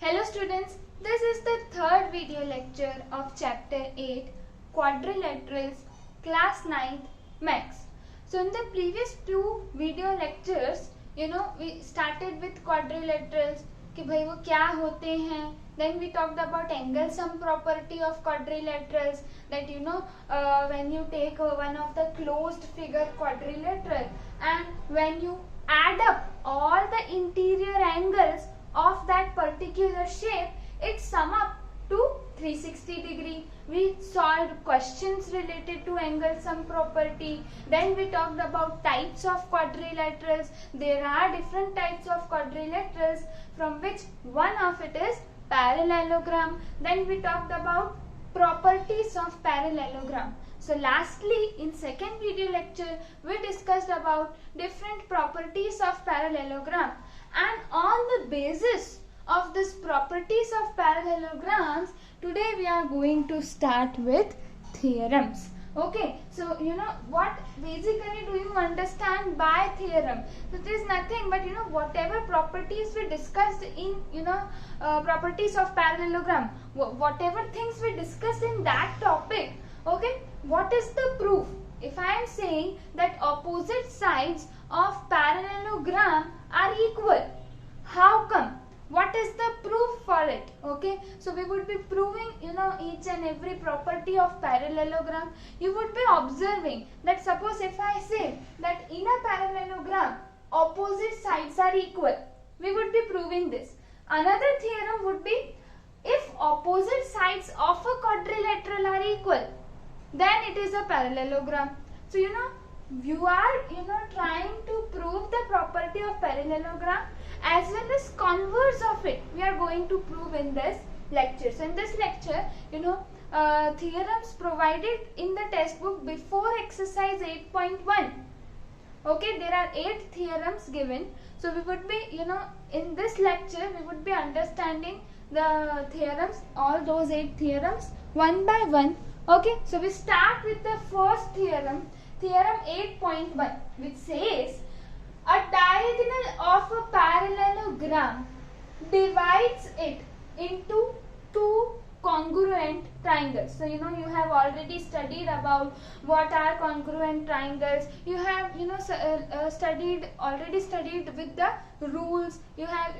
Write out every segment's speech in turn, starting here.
Hello students, this is the third video lecture of chapter 8 Quadrilaterals, class 9th Max. So in the previous two video lectures, we started with quadrilaterals कि भाई वो क्या होते हैं. Then we talked about angle sum property of quadrilaterals, that when you take one of the closed figure quadrilateral and when you add up all the interior angles of that particular shape, it sum up to 360 degree. We solved questions related to angle sum property. Then we talked about types of quadrilaterals. There are different types of quadrilaterals, from which one of it is parallelogram. Then we talked about properties of parallelogram. So lastly, in second video lecture, we discussed about different properties of parallelogram, and on the basis of these properties of parallelograms, today we are going to start with theorems. Okay, so what basically do you understand by theorem? So it is nothing but whatever properties we discussed in properties of parallelogram, whatever things we discussed in that topic. Okay, what is the proof? If I am saying that opposite sides of parallelogram are equal, how come? What is the proof for it? Okay, so we would be proving each and every property of parallelogram. You would be observing that suppose if I say that in a parallelogram opposite sides are equal, we would be proving this. Another theorem would be if opposite sides of a quadrilateral are equal, then it is a parallelogram. So you are trying to prove the property of parallelogram as well as converse of it. We are going to prove in this lecture. So in this lecture, theorems provided in the textbook before exercise 8.1. Okay, there are 8 theorems given. So we would be, in this lecture, we would be understanding the theorems, all those 8 theorems, one by one. Okay, so we start with the first theorem, theorem 8.1, which says a diagonal of a parallelogram divides it into two congruent triangles. So you have already studied about what are congruent triangles. You have already studied with the rules. You have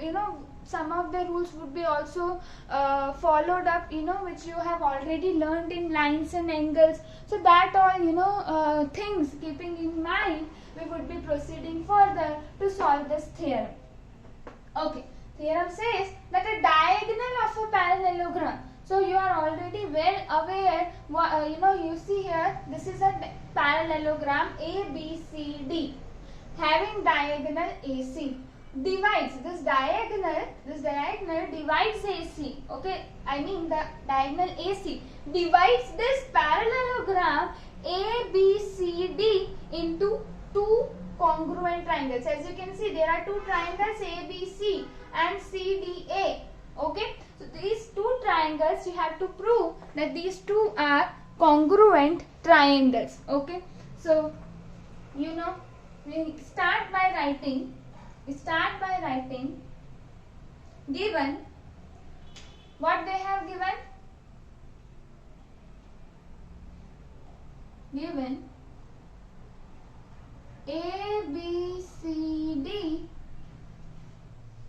some of the rules would be also followed up, which you have already learned in lines and angles. So that all things keeping in mind, we would be proceeding further to solve this theorem. Okay, theorem says that a diagonal of a parallelogram. So you are already well aware. You see here, this is a parallelogram ABCD having diagonal AC. Divides this diagonal divides AC. Okay, I mean the diagonal AC divides this parallelogram ABCD into two congruent triangles. As you can see, there are two triangles ABC and CDA. Okay, so these two triangles, you have to prove that these two are congruent triangles. Okay, so we start by writing given what they have given. Given ABCD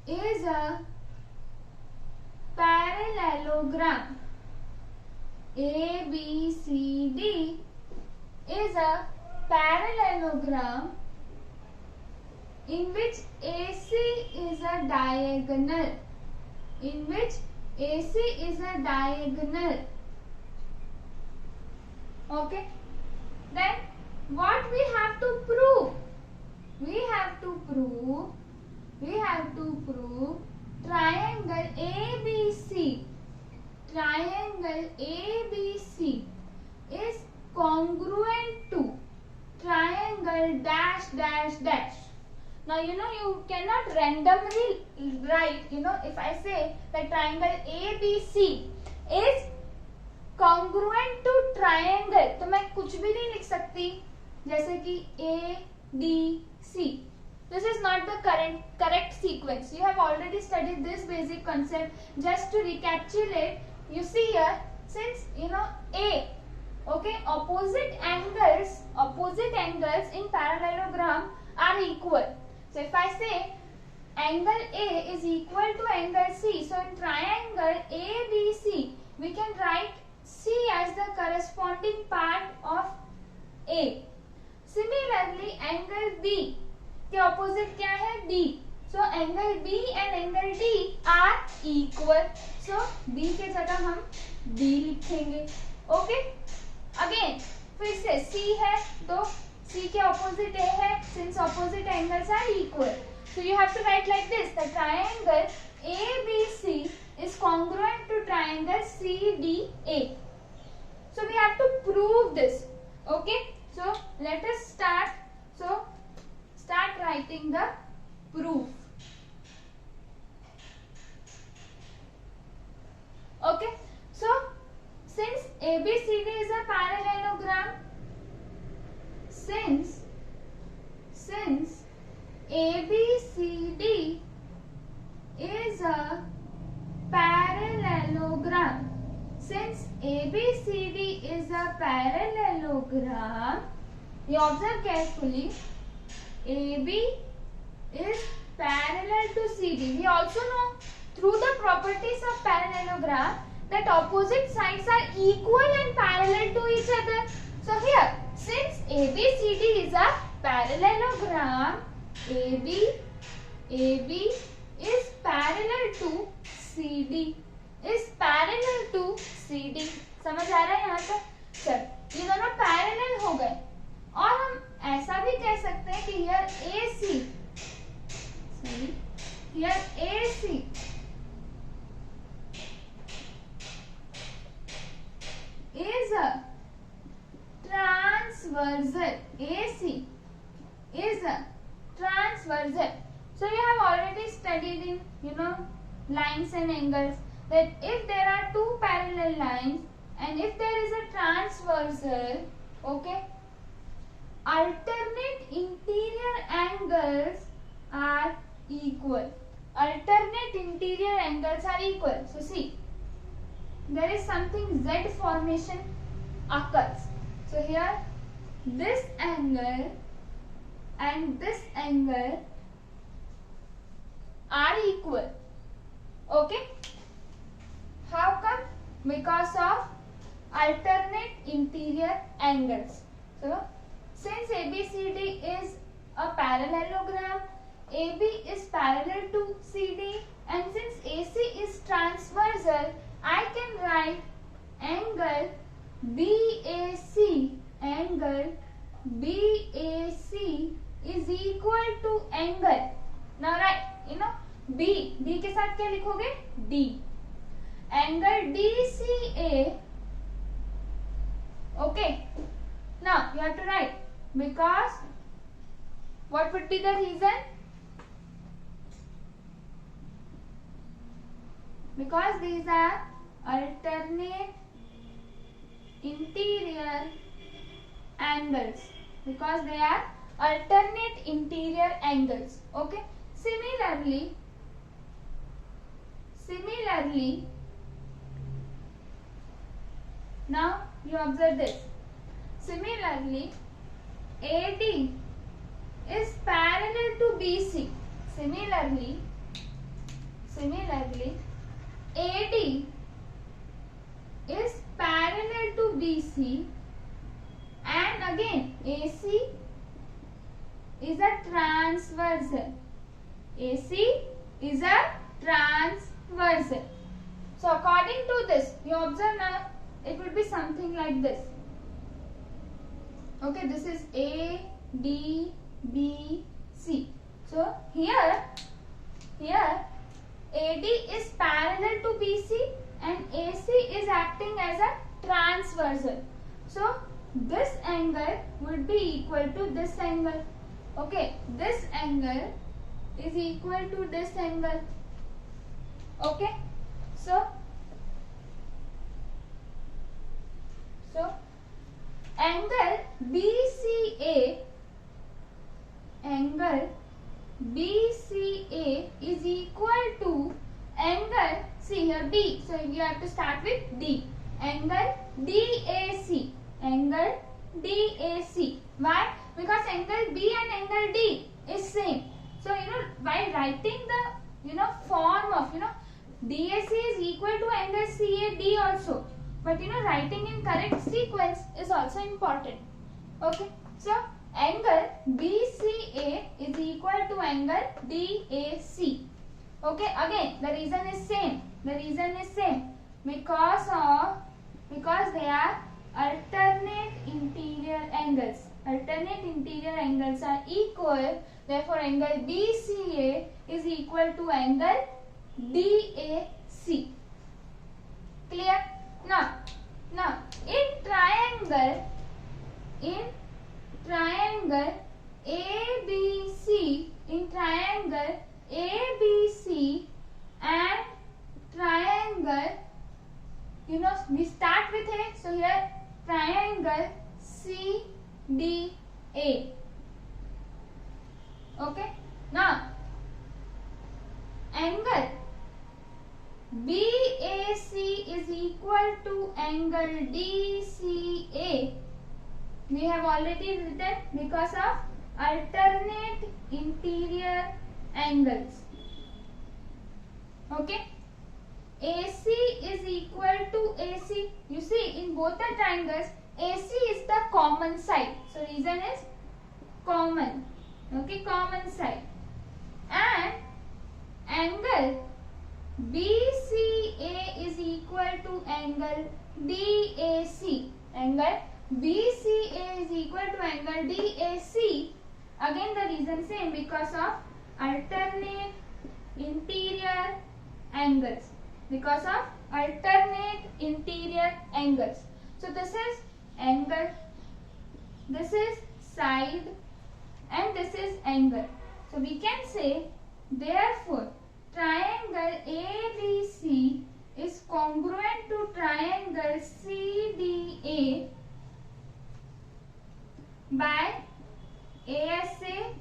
is a parallelogram. ABCD is a parallelogram in which AC is a diagonal. In which AC is a diagonal. Okay. Then what we have to prove? We have to prove triangle ABC. Triangle ABC is congruent to triangle dash dash dash. Now you cannot randomly write, if I say that triangle ABC is congruent to triangle, तो मैं कुछ भी नहीं लिख सकती, जैसे कि ADC. This is not the correct sequence. You have already studied this basic concept. Just to recapitulate, you see here, since A, okay, opposite angles in parallelogram are equal. So if I say angle A is equal to angle C, so in triangle ABC, we can write C as the corresponding part of A. Similarly, angle B के opposite क्या है? D. So angle B and angle D are equal. So B के जगह हम D लिखेंगे. Okay? Again, फिर से C है तो C के opposite A है. Since opposite angles are equal, so you have to write like this: the triangle ABC is congruent to triangle CDA. So we have to prove this. Okay? So let us start. So start writing the proof. Okay, so since ABCD is a parallelogram, since ABCD is a parallelogram, since ABCD is a parallelogram, you observe carefully, AB is parallel to CD. We also know through the properties of parallelogram that opposite sides are equal and parallel to each other. So here, since ABCD is a parallelogram, AB is parallel to CD. Is parallel to CD. समझ आ रहा है यहाँ तक? चल, ये दोनों parallel हो गए. और हम ऐसा भी कह सकते हैं कि here AC is a transversal. AC is a transversal. So you have already studied in lines and angles that if there are two parallel lines and if there is a transversal, okay, alternate interior angles are equal. Alternate interior angles are equal. So see, there is something Z formation occurs. So here this angle and this angle are equal. Okay? How come? Because of alternate interior angles. So since ABCD is a parallelogram, AB is parallel to CD, and since AC is transversal, I can write angle BAC. Angle BAC is equal to angle. Now write, B. D के साथ क्या लिखोगे? D. Angle DCA. Okay. Now you have to write, because what would be the reason? Because these are alternate interior angles. Because they are alternate interior angles. Okay. Similarly, now you observe this. Similarly, AD is parallel to BC. Similarly, AD is parallel to BC, and again AC is a transversal. AC is a transversal. So according to this, you observe now, it will be something like this. Okay, this is A, D, B, C. So here AD is parallel to BC and AC is acting as a transversal. So this angle would be equal to this angle. Okay, this angle is equal to this angle. Okay, so angle BCA BCA is equal to angle, see here D, so you have to start with D, angle DAC, angle DAC. Why? Because angle B and angle D is same. So while writing the form of DAC is equal to angle CAD also, but writing in correct sequence is also important. Okay, so angle BCA is equal to angle DAC. Okay, again the reason is same. The reason is same because they are alternate interior angles. Alternate interior angles are equal. Therefore, angle BCA is equal to angle DAC. Clear? Now in triangle ABC, and triangle, we start with A. So here triangle CDA. Okay. Now angle BAC is equal to angle DCA. We have already written because of alternate interior angles. Okay. AC is equal to AC. You see, in both the triangles, AC is the common side. So reason is common. Okay, common side. And angle BCA is equal to angle DAC. Angle BCA is equal to angle DAC. Again the reason same, because of alternate interior angles. Because of alternate interior angles. So this is angle, this is side, and this is angle. So we can say, therefore triangle ABC is congruent to triangle CDA by ASA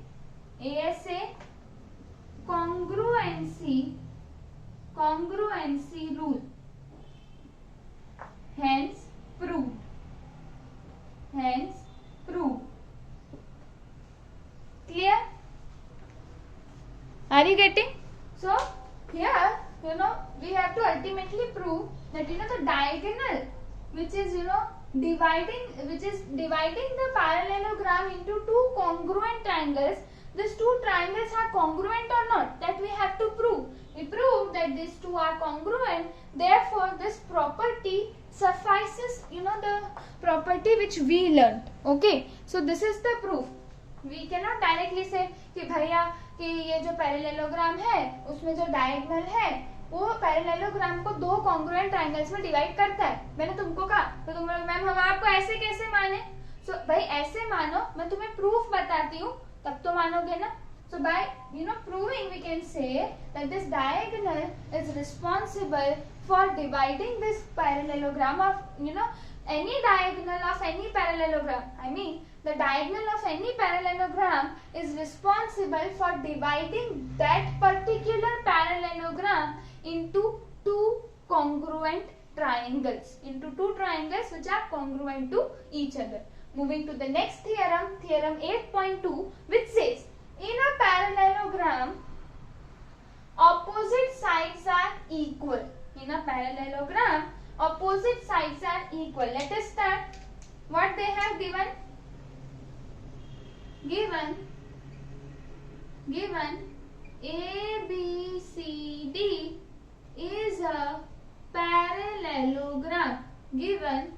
congruency rule. Hence proved. Clear? Are you getting? So here we have to ultimately prove that the diagonal which is dividing the parallelogram into two congruent triangles, these two triangles are congruent or not, that we have to prove. We prove that these two are congruent, therefore this property suffices, the property which we learnt. Okay, so this is the proof. We cannot directly say कि भैया कि ये जो parallelogram है उसमें जो diagonal है वो पैरेललोग्राम को दो कॉन्ग्रुएंट ट्रायंगल्स में डिवाइड करता है. मैंने तुमको कहा तो तुम लोग मैम हम आपको ऐसे कैसे माने. सो भाई ऐसे मानो, मैं तुम्हें प्रूफ बताती हूँ तब तो मानोगे ना. So by proving, we can say that this diagonal is responsible for dividing this parallelogram of any diagonal of any parallelogram. I mean the diagonal of any parallelogram is responsible for dividing that particular parallelogram into two congruent triangles, which are congruent to each other. Moving to the next theorem, theorem 8.2, which says in a parallelogram opposite sides are equal. In a parallelogram opposite sides are equal. Let us start. What they have given? Given ABCD is a parallelogram. Given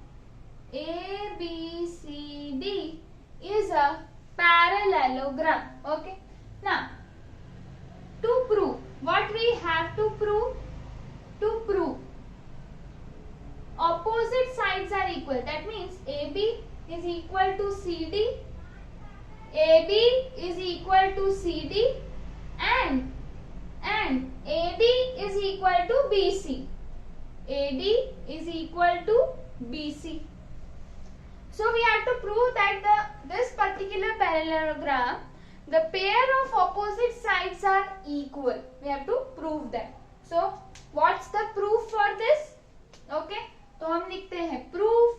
ABCD is a parallelogram. Okay. Now, to prove, what we have to prove? To prove opposite sides are equal. That means AB is equal to CD. AB is equal to CD and AD is equal to BC. AD is equal to BC. So we have to prove that this particular parallelogram, the pair of opposite sides are equal. We have to prove that. So what's the proof for this? Okay, तो हम लिखते हैं proof.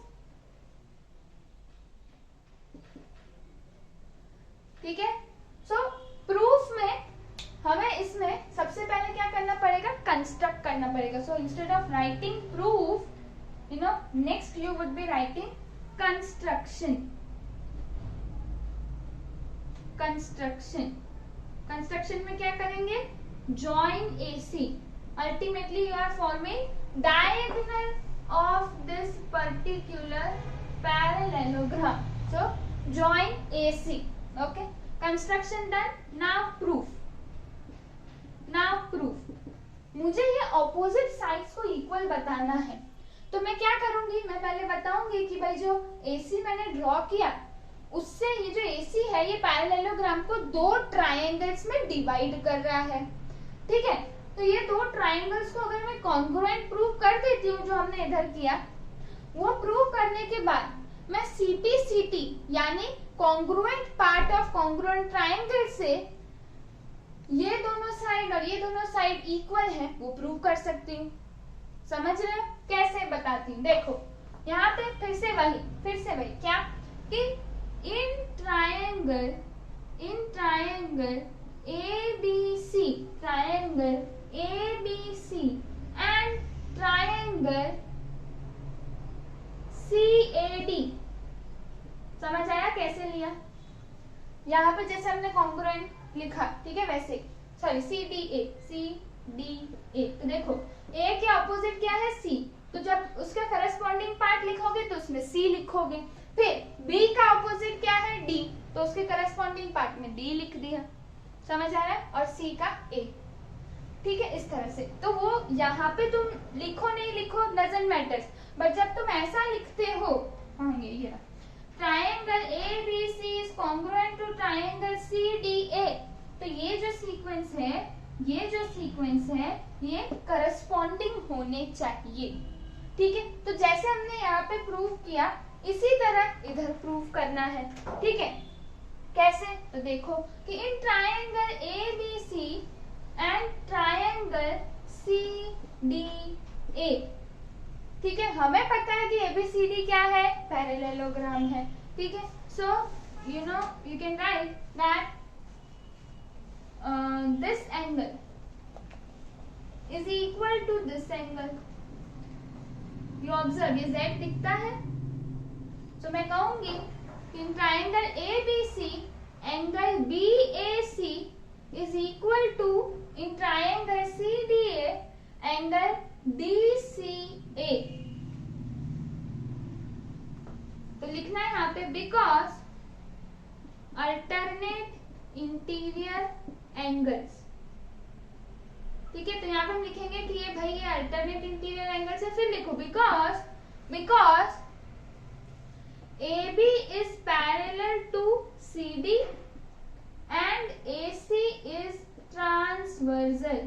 ठीक है, so proof में हमें इसमें सबसे पहले क्या करना पड़ेगा, कंस्ट्रक्ट करना पड़ेगा. So instead of writing proof, next you would be writing construction. Construction में क्या करेंगे, join AC. Ultimately you are forming diagonal of this particular parallelogram. So join AC. Okay, construction done. Now proof. मुझे ये opposite sides को equal बताना है, तो मैं क्या करूंगी, मैं पहले बताऊंगी कि भाई जो AC मैंने ड्रॉ किया उससे ये जो AC है ये पैरेललोग्राम को दो ट्रायंगल्स में डिवाइड कर रहा है. ठीक है, तो ये दो ट्रायंगल्स को अगर मैं कॉन्ग्रुएंट प्रूव कर देती हूँ जो हमने इधर किया, वो प्रूव करने के बाद मैं CPCT यानी congruent part of congruent triangle से ये दोनों साइड और ये दोनों साइड इक्वल है वो प्रूव कर सकती हूँ. समझ रहे हो कैसे, बताती हूँ. देखो यहाँ पे फिर से वही क्या कि in triangle ABC and triangle CAD. समझ आया कैसे लिया, यहाँ पे जैसे हमने कॉन्ग्रुएंट लिखा, ठीक है, वैसे सॉरी CDA. तो देखो A के ऑपोजिट क्या है C, तो जब उसका करस्पॉन्डिंग पार्ट लिखोगे तो उसमें C लिखोगे. फिर B का ऑपोजिट क्या है D, तो उसके करस्पॉन्डिंग पार्ट में D लिख दिया. समझ आ रहा है, और C का A. ठीक है, इस तरह से. तो वो यहाँ पे तुम लिखो नहीं लिखो डजंट मैटर्स, बट जब तुम ऐसा लिखते हो, ये triangle ABC is congruent to triangle CDA, तो ये जो सीक्वेंस है ये करस्पॉन्डिंग होने चाहिए. ठीक है, तो जैसे हमने यहाँ पे प्रूव किया इसी तरह इधर प्रूव करना है. ठीक है, कैसे, तो देखो कि in triangle ABC and triangle CDA. ठीक है, हमें पता है कि ABCD क्या है, पैरेललोग्राम है. ठीक है, सो you can write that this angle is equal to this angle. You observe ये Z दिखता है, तो मैं कहूंगी in triangle ABC angle BAC is equal to in triangle CDA angle DCA. तो लिखना है यहाँ पे बिकॉज अल्टरनेट इंटीरियर एंगल्स. ठीक है, तो यहाँ पे हम लिखेंगे कि ये भाई ये अल्टरनेट इंटीरियर एंगल्स है. फिर लिखो because AB is parallel to CD and AC is transversal.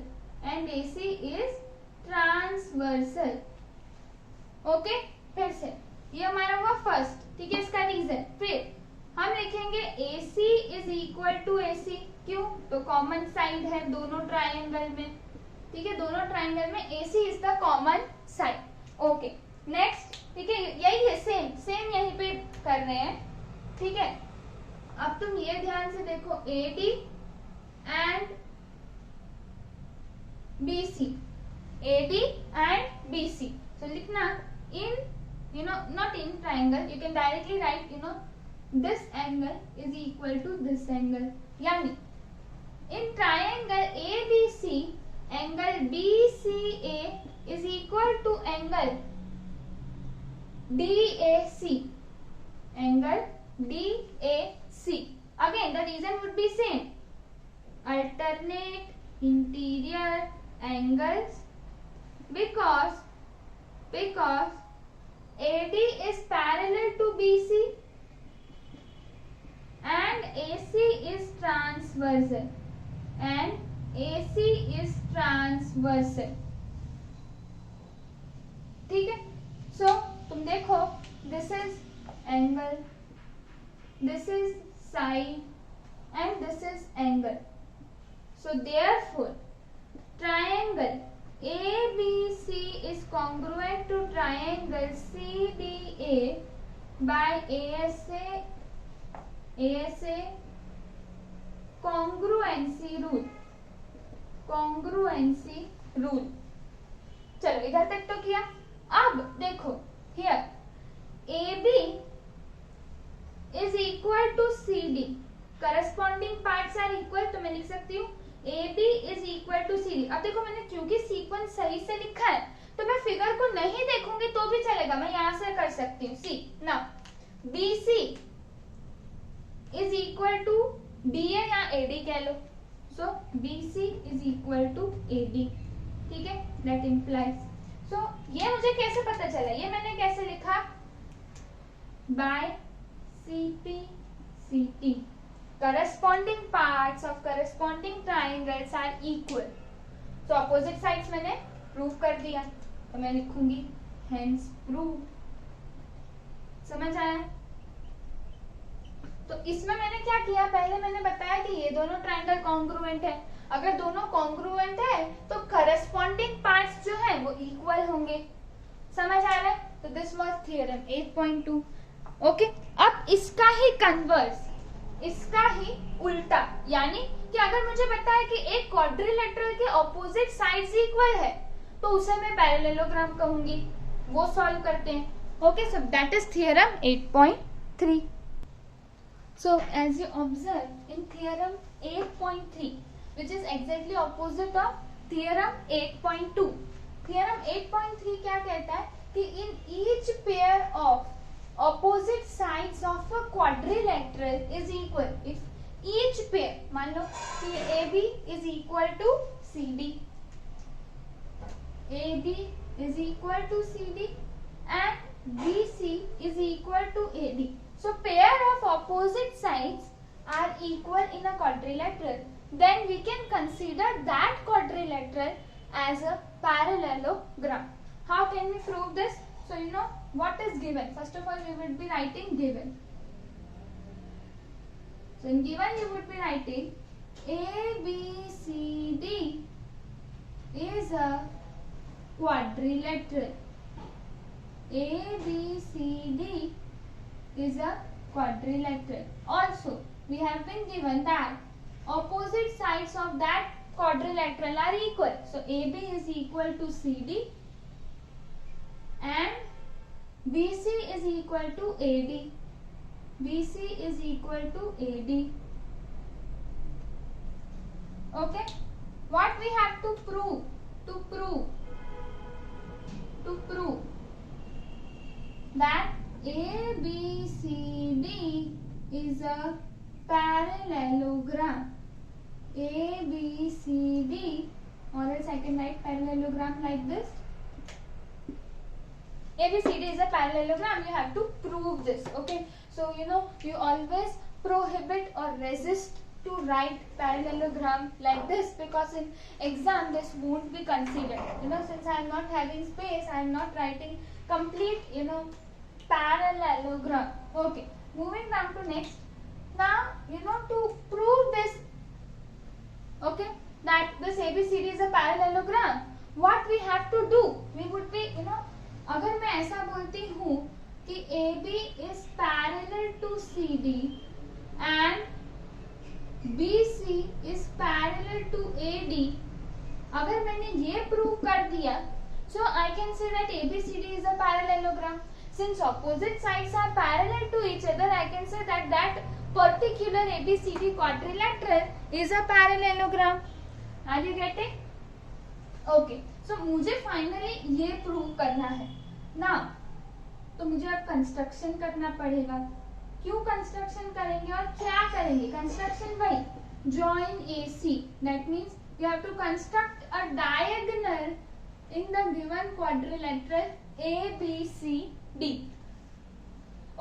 Okay, फिर से ये हमारा हुआ फर्स्ट. ठीक है, इसका रीजन. फिर हम लिखेंगे AC is equal to AC. क्यों, तो कॉमन साइड है दोनों ट्रायंगल में. ठीक है, दोनों ट्रायंगल में AC is the common side. Okay, next. ठीक है, यही है, सेम यहीं पे कर रहे हैं. ठीक है, अब तुम ये ध्यान से देखो AD एंड BC. So लिखना in not in triangle, you can directly write this angle is equal to this angle. यानी in triangle ABC angle BCA is equal to angle DAC. Again the reason would be same, alternate interior angles, because AD is parallel to BC and AC is transversal. ठीक है, सो तुम देखो this is angle, this is side and this is angle. So therefore triangle ABC is congruent to triangle CDA by ASA congruency rule. चलो इधर तक तो किया. अब देखो here AB is equal to CD, corresponding parts are equal, तो मैं लिख सकती हूँ AB is equal to CD. अब देखो मैंने क्योंकि सीक्वेंस सही से लिखा है तो मैं फिगर को नहीं देखूंगी तो भी चलेगा, मैं यहाँ से कर सकती हूँ. सी now BC is equal to DA या AD कह लो. So BC is equal to AD. ठीक है, that implies. So ये मुझे कैसे पता चला, ये मैंने कैसे लिखा, by CP/CT. Corresponding parts of corresponding triangles are equal. So opposite sides मैंने प्रूव कर दिया, तो मैं लिखूंगी hence prove. समझ आया? तो इसमें मैंने क्या किया, पहले मैंने बताया कि ये दोनों ट्रायंगल कॉन्ग्रुएंट है. अगर दोनों कॉन्ग्रुएंट है तो करस्पॉन्डिंग पार्ट्स जो है वो इक्वल होंगे. समझ आ रहा है? तो दिस वाज थ्योरम 8.2. ओके, अब इसका ही कन्वर्स, इसका ही उल्टा, यानी कि अगर मुझे पता है कि एक क्वाड्रिलेटरल के ऑपोजिट साइड्स इक्वल है तो उसे मैं पैरेललोग्राम कहूंगी. वो सॉल्व करते हैं. Okay, so that is theorem 8.3. So as you observe in theorem 8.3, which is exactly opposite of theorem 8.2. Theorem 8.3 क्या कहता है कि in each pair of opposite sides of a quadrilateral is equal. If each pair, मान लो कि AB is equal to CD, AB is equal to CD and BC is equal to AD. So pair of opposite sides are equal in a quadrilateral. Then we can consider that quadrilateral as a parallelogram. How can we prove this? So you know what is given. First of all, we would be writing given. So in given you would be writing ABCD is a quadrilateral. ABCD is a quadrilateral. Also, we have been given that opposite sides of that quadrilateral are equal. So AB is equal to CD and BC is equal to AD. BC is equal to AD. Okay, what we have to prove? To prove that ABCD is a parallelogram. ABCD, or else I can write parallelogram like this. ABCD is a parallelogram. You have to prove this. Okay, so you know you always prohibit or resist to write parallelogram like this because in exam this won't be considered. You know, since I am not having space, I am not writing complete, you know, parallelogram. Okay, moving down to next. Now you know, to prove this, okay, that this ABCD is a parallelogram, what we have to do, we would be, you know, अगर मैं ऐसा बोलती हूँ कि AB is parallel to CD and BC is parallel to AD, अगर मैंने ये prove कर दिया, so I can say that ABCD is a parallelogram. Since opposite sides are parallel to each other, I can say that that particular ABCD quadrilateral is a parallelogram. Are you getting? Okay, so मुझे finally ये prove करना है ना, तो मुझे अब construction करना पड़ेगा. क्यों कंस्ट्रक्शन करेंगे और क्या करेंगे? कंस्ट्रक्शन वही join AC, that means you have to construct a diagonal in the given quadrilateral ABCD.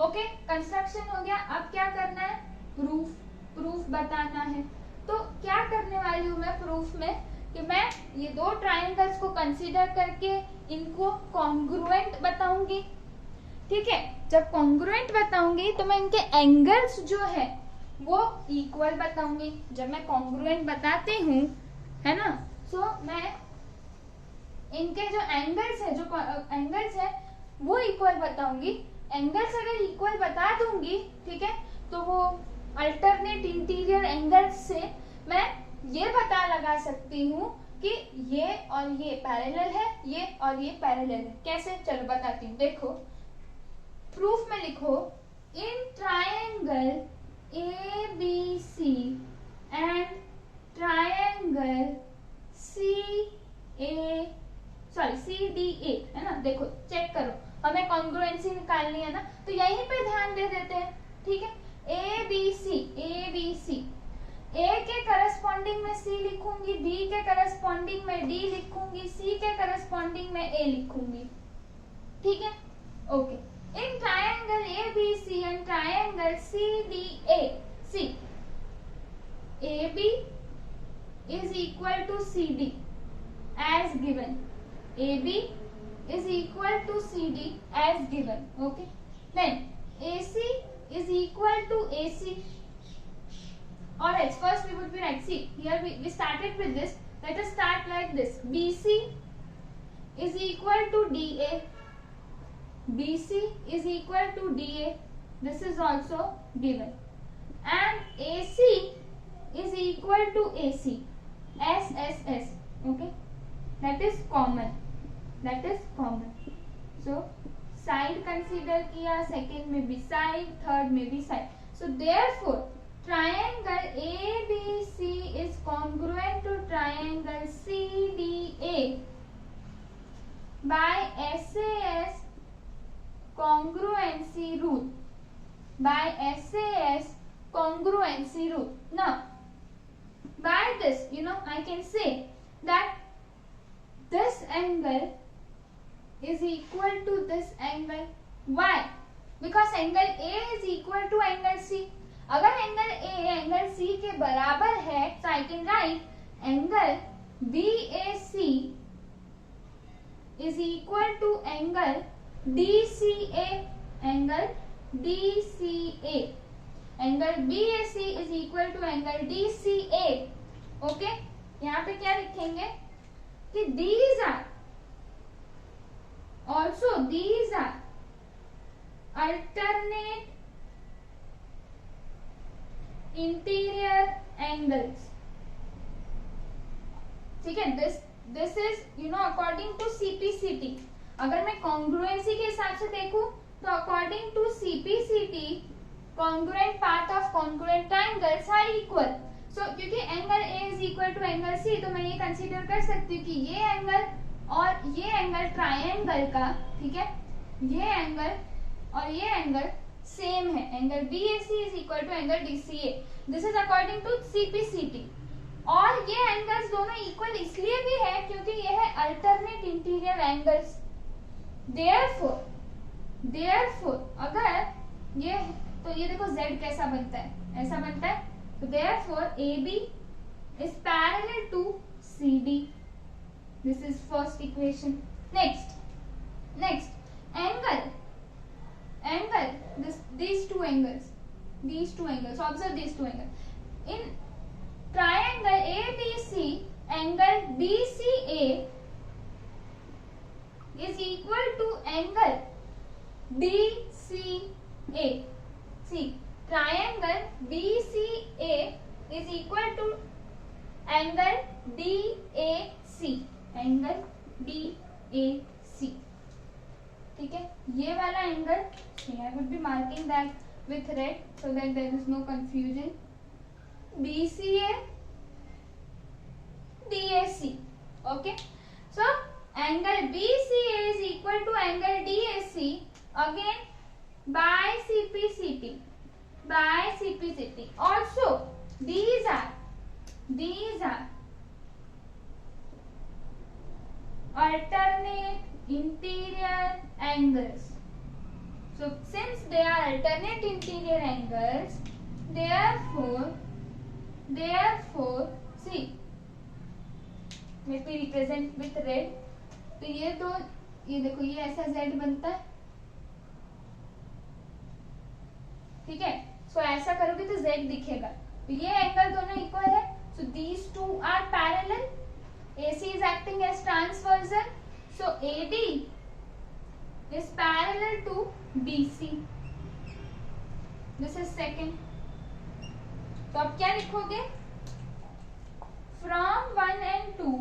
Okay, construction हो गया. अब क्या करना है? प्रूफ बताना है. तो क्या करने वाली हूँ मैं प्रूफ में कि मैं ये दो ट्रायंगल्स को कंसीडर करके इनको कॉन्ग्रुएंट बताऊंगी. ठीक है, जब कॉन्ग्रुएंट बताऊंगी तो मैं इनके एंगल्स जो है वो इक्वल बताऊंगी। जब मैं कॉन्ग्रुएंट बताती हूँ, है ना, सो मैं इनके जो एंगल्स है, जो एंगल्स है वो इक्वल बताऊंगी। एंगल्स अगर इक्वल बता दूंगी, ठीक है, तो वो अल्टरनेट इंटीरियर एंगल्स से मैं ये पता लगा सकती हूँ कि ये और ये पैरेलल है, ये और ये पैरेलल है। कैसे, चलो बताती हूँ। देखो प्रूफ में लिखो, in triangle ABC and triangle CDA, है ना। देखो चेक करो, हमें कॉन्ग्रुएंसी निकालनी है ना, तो यहीं पे ध्यान दे देते हैं, ठीक है। ABC A के करस्पॉन्डिंग में C लिखूंगी, B के करस्पॉन्डिंग में D लिखूंगी, C के करस्पॉन्डिंग में A लिखूंगी, ठीक है, okay. In triangle ABC and triangle CDA, C AB is equal to CD as given. AB is equal to CD as given, okay. Then AC is equal to AC. Alright, first we would be like, see here we started with this. Let us start like this. BC is equal to DA. BC is equal to DA. This is also given. And AC is equal to AC. SSS, okay. That is common. That is common. So side consider किया, second में भी side, third में भी side. So therefore triangle ABC is congruent to triangle CDA by SAS congruency rule. By SAS congruency rule. Now by this, I can say that this angle is equal to this angle. Why? Because angle A is equal to angle C. अगर angle A angle C के बराबर है, so I can write angle BAC is equal to angle DCA. Angle DCA. Angle BAC is equal to angle DCA. Okay, यहाँ पे क्या लिखेंगे कि these are alternate interior angles. ठीक है, this is according to CPCT. अगर मैं congruency के हिसाब से देखूं तो according to CPCT congruent path of congruent triangles are equal. So क्योंकि angle A is equal to angle C, तो मैं ये कंसीडर कर सकती हूँ कि ये एंगल और ये एंगल ट्रायंगल का, ठीक है, ये एंगल और ये एंगल सेम है. Angle BAC is equal to angle DCA. This is according to CPCT. और ये एंगल्स दोनों इक्वल इसलिए भी है क्योंकि ये है अल्टरनेट इंटीरियर एंगल्स. देयरफॉर अगर ये, तो ये देखो Z कैसा बनता है, ऐसा बनता है. तो therefore AB is parallel to CD. This is first equation. Next angle, these two angles. Observe these two angles. In triangle ABC, angle DCA is equal to angle DCA. See, triangle BCA is equal to angle DAC. Angle DAC. ठीक है, ये वाला angle, I would be marking that with red so that there is no confusion. BCA, DAC. Okay, so angle BCA is equal to angle DAC again by CPCT. Also these are alternate interior angles. So since they are alternate interior angles, therefore see, let me represent with red. तो ये देखो, ये ऐसा Z बनता है, ठीक है. सो ऐसा करोगे तो z दिखेगा, तो ये एंगल दोनों इक्वल है, so these two are parallel, AC is acting as transversal, so AD is parallel to BC. This is second. तो अब क्या लिखोगे, from 1 and 2,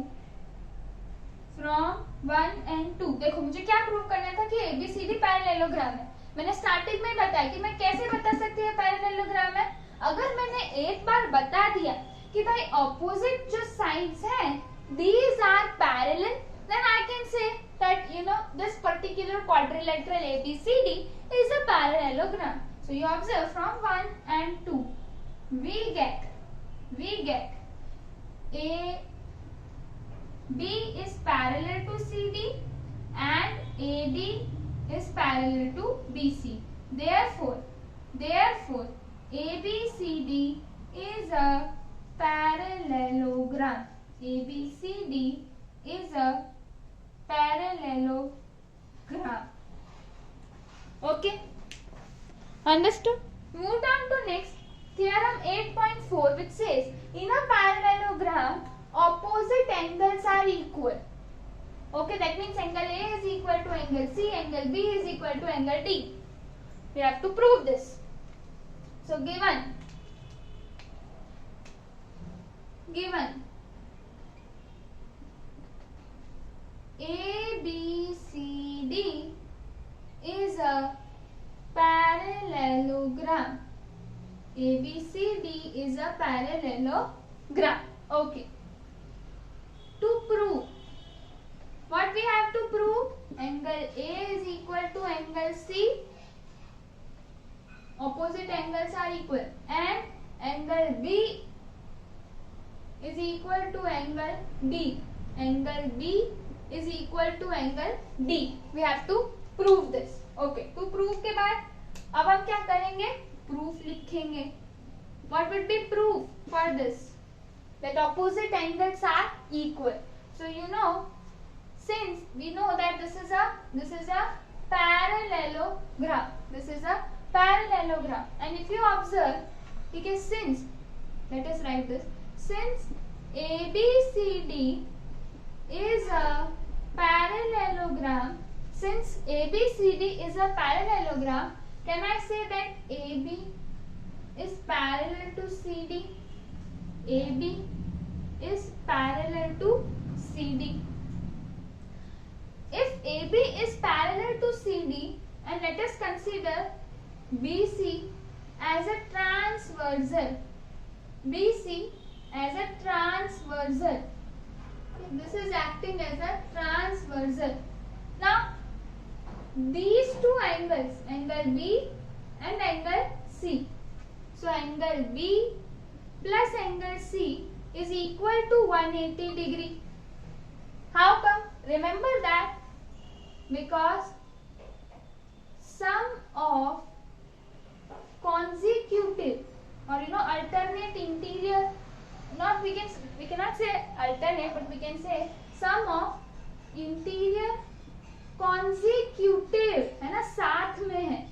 from 1 and 2. देखो मुझे क्या प्रूव करना था कि ABCD पैरेललोग्राम है। मैंने स्टार्टिंग में बताया कि मैं कैसे बता सकती हूँ पैरेललोग्राम है। अगर मैंने एक बार बता दिया कि भाई ऑपोजिट जो साइड्स हैं these are parallel, then I can say that this particular quadrilateral ABCD is a parallelogram. So you observe from 1 and 2 we get AB is parallel to CD and AD is parallel to BC. Therefore ABCD is a parallelogram. ABCD is a parallelogram. Okay, understood? Move on to next theorem 8.4, which says in a parallelogram opposite angles are equal. Okay, that means angle A is equal to angle C, angle B is equal to angle D. We have to prove this. So given ABCD is a parallelogram. ABCD is a parallelogram. Okay. To prove, what we have to prove? Angle A is equal to angle C. Opposite angles are equal, and angle B is equal to angle D. Angle B is equal to angle D. We have to prove this. Okay. तो proof के बाद अब हम क्या करेंगे? Proof लिखेंगे. What would be proof for this? That opposite angles are equal. So since we know that this is a parallelogram. This is a parallelogram. And if you observe, okay, since, let us write this, since ABCD is a parallelogram, since ABCD is a parallelogram, can I say that AB is parallel to CD? AB is parallel to CD. If AB is parallel to CD, and let us consider BC as a transversal. BC as a transversal. This is acting as a transversal. Now, these two angles, angle B and angle C. So, angle B plus angle C is equal to 180 degree. How come? Remember that because sum of consecutive or alternate interior, we cannot say alternate, but we can say sum of interior consecutive, है ना, साथ में है,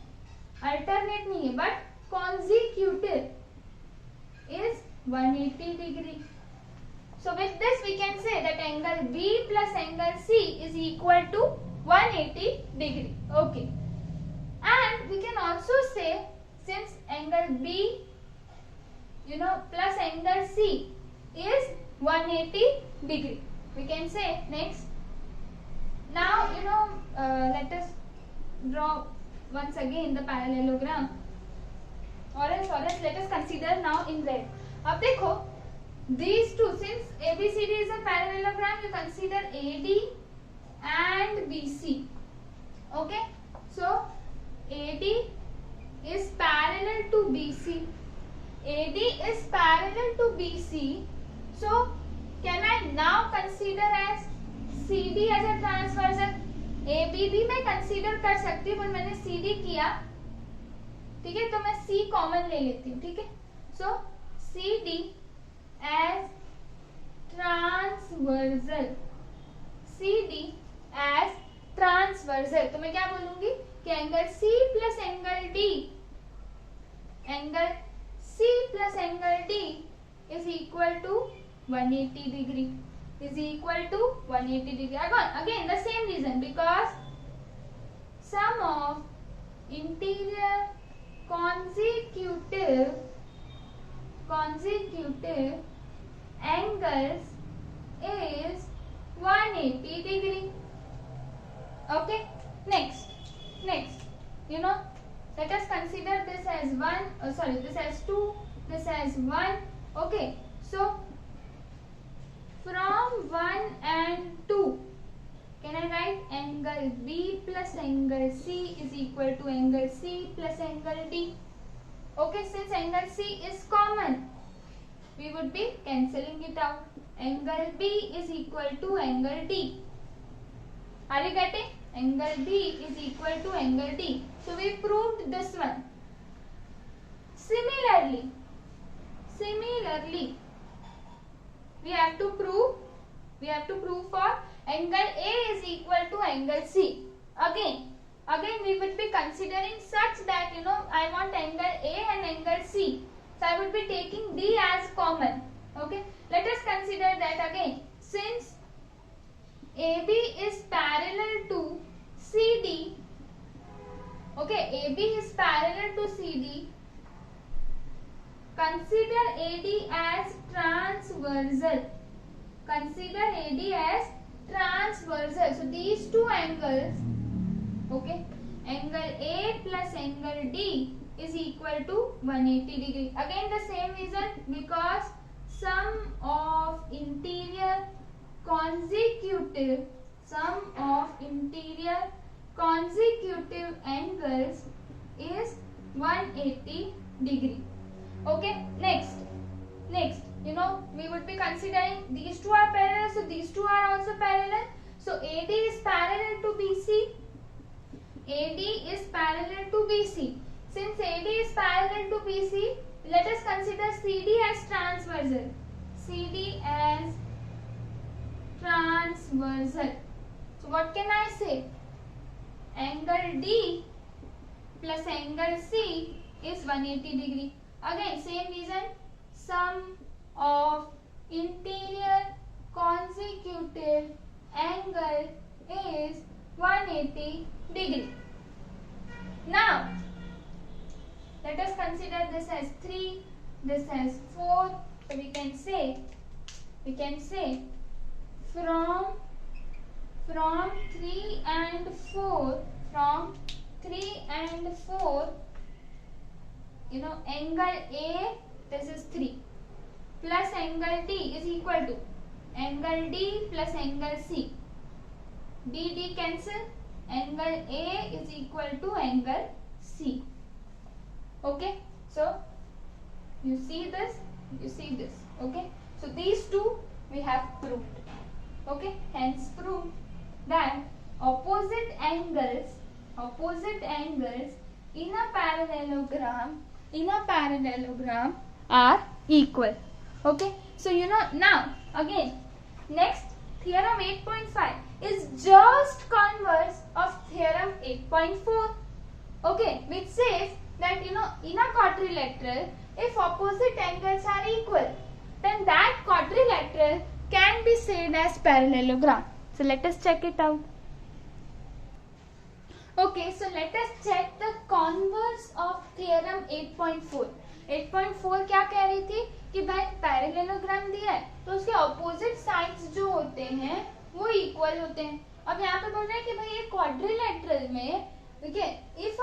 alternate नहीं है, but consecutive is 180 degree. So with this we can say that angle B plus angle C is equal to 180 degree. Okay. And we can also say, since angle B plus angle C is 180 degree, we can say next. Now let us draw once again the parallelogram. Orange, let us consider now in red. अब देखो, these two, since ABCD is a parallelogram, you consider AD and BC. Okay, so AD is parallel to BC. AD is parallel to BC. So can I now consider as CD as a transversal? AB भी मैं consider कर सकती हूँ, पर मैंने CD किया, ठीक है, तो मैं C कॉमन ले लेती हूँ, ठीक है. So CD as transversal. CD as transversal. तो मैं क्या बोलूंगी कि angle C plus angle D angle C plus angle D is equal to 180 degree. Is equal to 180 degree. Again the same reason, because sum of interior consecutive angles is 180 degree. Okay, next, let us consider this as 1, this as 2, this as 1. Okay, so from 1 and 2, can I write angle B plus angle C is equal to angle C plus angle D? Okay, since angle C is common, we would be cancelling it out. Angle B is equal to angle D. Are you getting? Angle B is equal to angle D. So we proved this one. Similarly, we have to prove for angle A is equal to angle C. Again we would be considering such that I want angle A and angle C. So I would be taking D as common. Okay, let us consider that again. Since AB is parallel to CD, okay, AB is parallel to CD, consider AD as transversal. So these two angles, okay, angle A plus angle D is equal to 180 degree. Again the same reason, because sum of interior consecutive angles is 180 degree. Okay, next, we would be considering these two are parallel, so these two are also parallel. So AD is parallel to BC. Since AD is parallel to BC, let us consider CD as transversal. So what can I say? Angle D plus angle C is 180 degree. Again same reason, sum of interior consecutive angle is 180 degree. Now let us consider this as 3, this as 4. So we can say from 3 and 4, angle A, this is 3, plus angle D is equal to angle D plus angle C. D cancel, angle A is equal to angle C. Okay, so you see this. Okay, so these two we have proved. Okay, hence proved that opposite angles in a parallelogram are equal. Okay, so now again, next, theorem 8.5 is just converse of theorem 8.4. okay, which says that in a quadrilateral, if opposite angles are equal, then that quadrilateral can be said as parallelogram. So let us check it out. Okay, so let us check the converse of theorem 8.4. 8.4 क्या कह रही थी कि भाई parallelogram दिया है तो उसके ऑपोजिट साइड्स जो होते हैं वो इक्वल होते हैं. अब यहाँ पे बोल रहे हैं कि भाई ये क्वाड्रिलेटरल में देखिए, if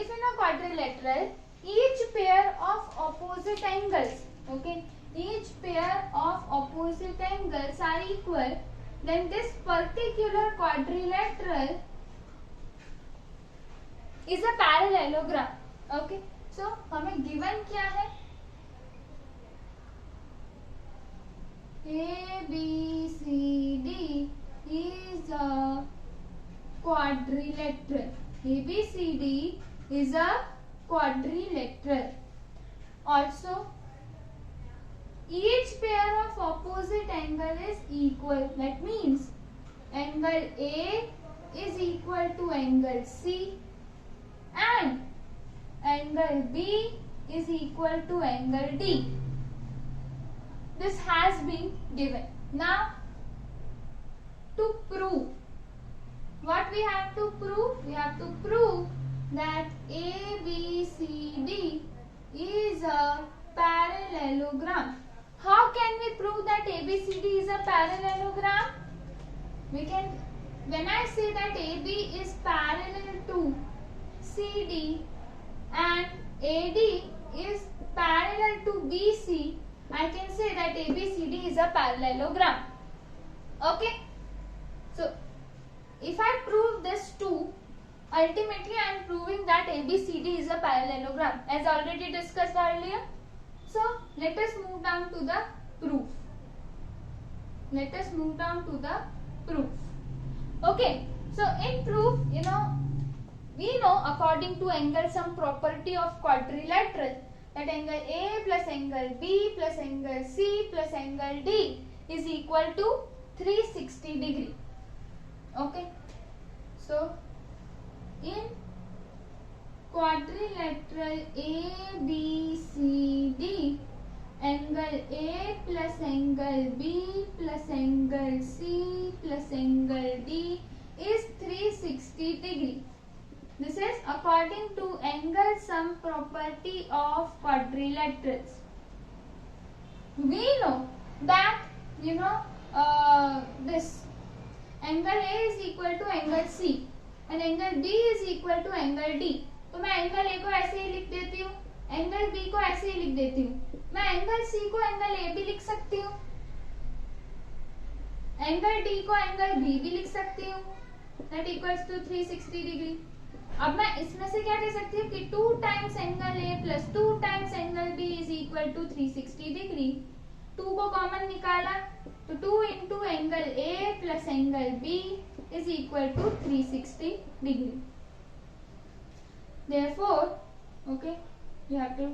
in a quadrilateral each pair of opposite angles, okay, each pair of opposite angles are equal, then this particular quadrilateral is a parallelogram. Okay, so हमें given क्या है? A B C D is a quadrilateral. ABCD is a quadrilateral. Also, each pair of opposite angle is equal. That means angle A is equal to angle C and angle B is equal to angle D. This has been given. Now, to prove, what we have to prove? We have to prove that ABCD is a parallelogram. How can we prove that ABCD is a parallelogram? We can, when I say that AB is parallel to CD and AD is parallel to BC, I can say that ABCD is a parallelogram. Okay? So, if I prove this too, ultimately I am proving that ABCD is a parallelogram, as already discussed earlier. So, let us move down to the proof. Let us move down to the proof. Okay, so in proof, we know according to angle sum property of quadrilateral that angle A plus angle B plus angle C plus angle D is equal to 360 degree. Okay, so in quadrilateral ABCD, angle A plus angle B plus angle C plus angle D is 360 degree. This is according to angle sum property of quadrilaterals. We know that this angle A is equal to angle C and angle B is equal to angle D. तो मैं angle A को ऐसे ही लिख देती हूँ, angle B को ऐसे ही लिख देती हूँ. मैं एंगल C को एंगल A भी लिख सकती हूँ, एंगल D को एंगल B भी लिख सकती हूँ. That equals to 360 degree. अब मैं इसमें से क्या कह सकती हूँ कि 2 times angle A plus 2 times angle B is equal to 360 degree. 2 को कॉमन निकाला तो 2 into angle A plus angle B is equal to 360 degree. Therefore, okay, you have to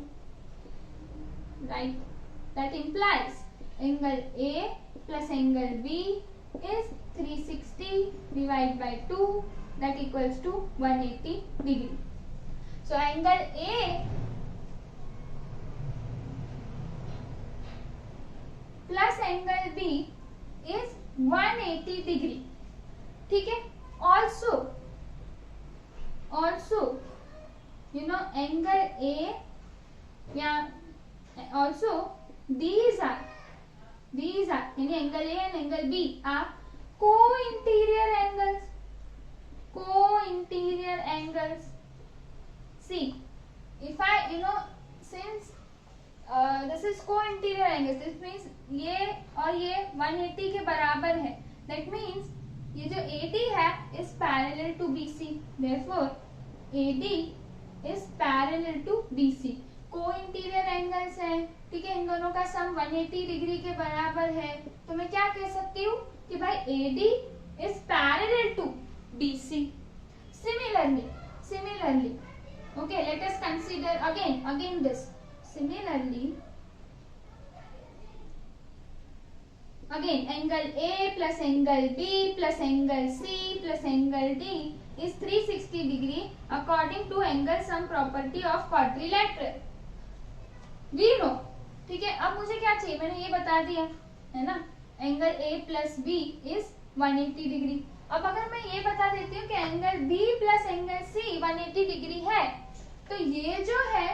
write that implies angle A plus angle B is 360 divided by 2, that equals to 180 degree. So angle A plus angle B is 180 degree. ठीक है. Also angle A या also these are यानी angle A and angle B are co-interior angles. See, if I since this is co-interior angles, this means ये और ये 180 के बराबर है. That means ये जो AD है is parallel to BC. Therefore AD is parallel to BC. Co-interior angles है, ठीक है. इन दोनों का सम 180 डिग्री के बराबर है. तो मैं क्या कह सकती हूँ कि भाई AD is parallel to BC. Similarly, okay, let us consider again this. Similarly, again angle A plus angle B plus angle C plus angle D is 360 degree according to angle sum property of quadrilateral. We know, ठीक है. अब मुझे क्या चाहिए, मैंने ये बता दिया है ना, angle A plus B is 180 degree. अब अगर मैं ये बता देती हूँ कि angle B plus angle C 180 degree है, तो ये जो है,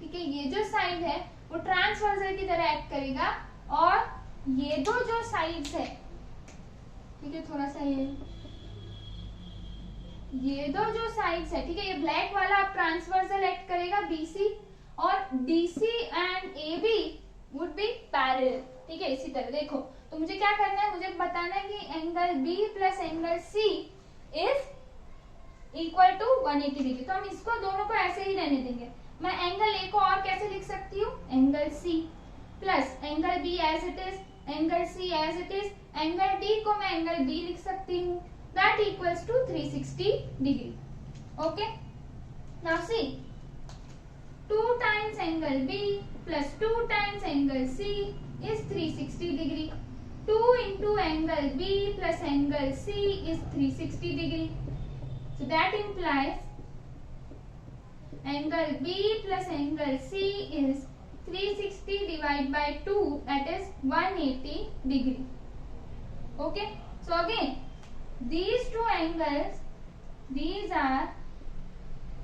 ठीक है, ये जो साइड है वो ट्रांसवर्सल की तरह एक्ट करेगा और ये दो जो साइड्स है, ठीक है, थोड़ा सा ये दो जो साइड्स है, ठीक है, ये ब्लैक वाला अब ट्रांसवर्सल एक्ट करेगा BC और DC and AB would be parallel. ठीक है, इसी तरह देखो. तो मुझे क्या करना है, मुझे बताना है कि angle B plus angle C is equal to 180 degree. तो हम इसको दोनों को ऐसे ही रहने देंगे. मैं एंगल A को और कैसे लिख सकती हूँ, angle C plus angle B as it is, angle C as it is, angle D को मैं एंगल B लिख सकती हूँ. That equals to 360 degree. Okay, now see 2 times angle B plus 2 times angle C is 360 degree. 2 into angle B plus angle C is 360 degree. So that implies angle B plus angle C is 360 divided by 2, that is 180 degree. Okay, so again these two angles, these are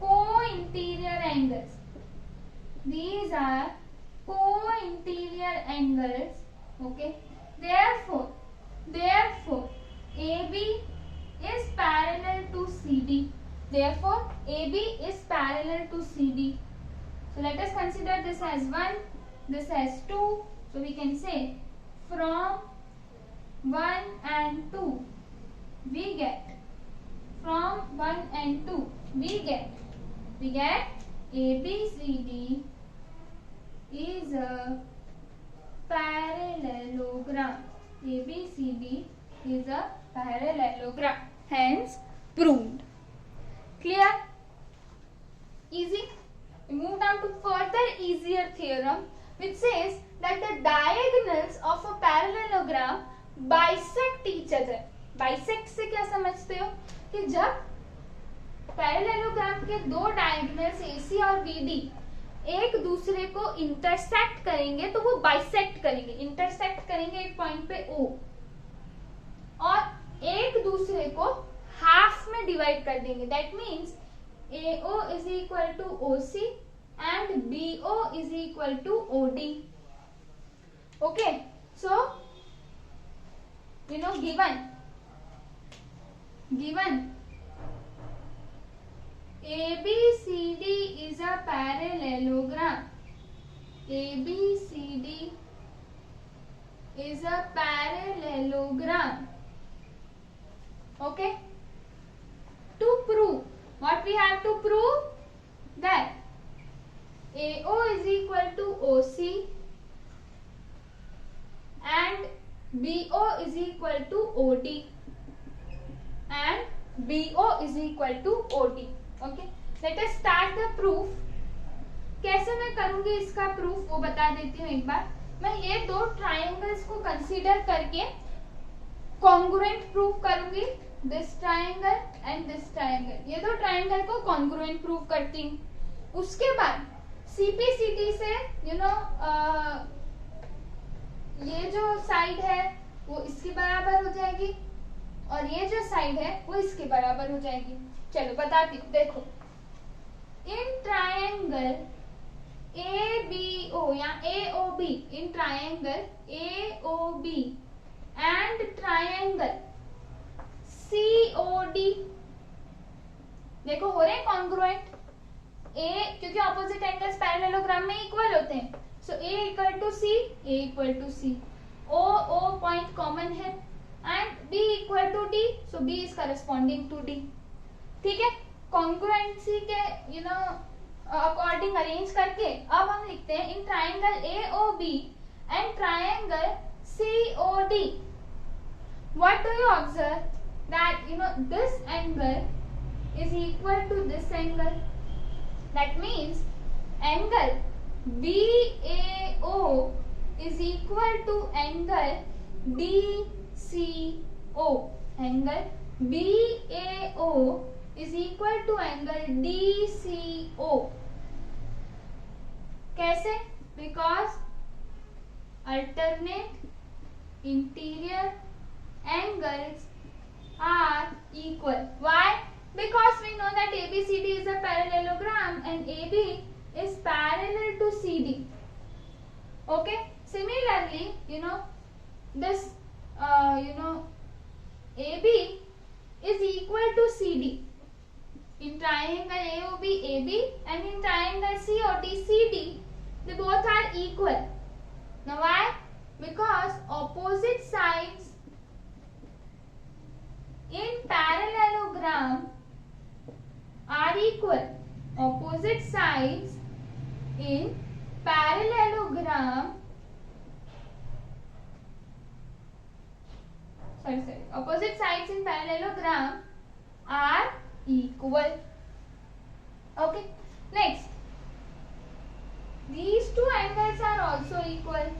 co-interior angles. These are co-interior angles. Okay, therefore AB is parallel to CD. Therefore AB is parallel to CD. So let us consider this as 1, this as 2. So we can say from 1 and 2 we get, from 1 and 2 we get ABCD is a parallelogram. ABCD is a parallelogram. Hence proved. Clear? Easy? We move down to further easier theorem which says that the diagonals of a parallelogram bisect each other. Bisect से क्या समझते हो कि जब parallelogram के दो diagonals AC और BD एक दूसरे को इंटरसेक्ट करेंगे तो वो बाइसेक्ट करेंगे, इंटरसेक्ट करेंगे एक पॉइंट पे O और एक दूसरे को हाफ में डिवाइड कर देंगे. That means AO is equal to OC and BO is equal to OD. Okay, so you know given ABCD is a parallelogram. ABCD is a parallelogram. Okay. To prove, what we have to prove? That AO is equal to OC and BO is equal to OD. And BO is equal to OD. Okay. Let us start the proof. कैसे मैं करूंगी इसका proof वो बता देती हूँ एक बार. मैं ये दो ट्रायंगल्स को कंसीडर करके कॉन्ग्रुएंट प्रूफ करूंगी. This triangle and this triangle, ये दो ट्रायंगल को कॉन्ग्रुएंट प्रूफ करती हूँ. उसके बाद CPCT से ये जो साइड है वो इसके बराबर हो जाएगी और ये जो साइड है वो इसके बराबर हो जाएगी. चलो बताती हूँ. देखो, इन ट्रायंगल ABO या AOB, in triangle AOB and triangle COD, देखो हो रहे हैं कॉन्ग्रुएंट. A क्योंकि ऑपोजिट एंगल्स पैरेललोग्राम में इक्वल होते हैं. So A equal to C, A equal to C. O point common है and B equal to D, so B is corresponding to D. ठीक है. कॉन्ग्रुएंसी के अकॉर्डिंग अरेंज करके अब हम लिखते हैं इन triangle AOB and triangle COD. What do you observe? That this angle is equal to this angle. That means angle BAO is equal to angle DCO. Angle BAO is equal to angle DCO. कैसे? Because alternate interior angles are equal. Why? Because we know that ABCD is a parallelogram and AB is parallel to CD. Okay. Similarly, this AB is equal to CD. In triangle AOB, AB, and in triangle COD, CD, they both are equal. Now why? Because opposite sides in parallelogram are equal. Opposite sides in parallelogram opposite sides in parallelogram are equal. Okay. Next, these two angles are also equal.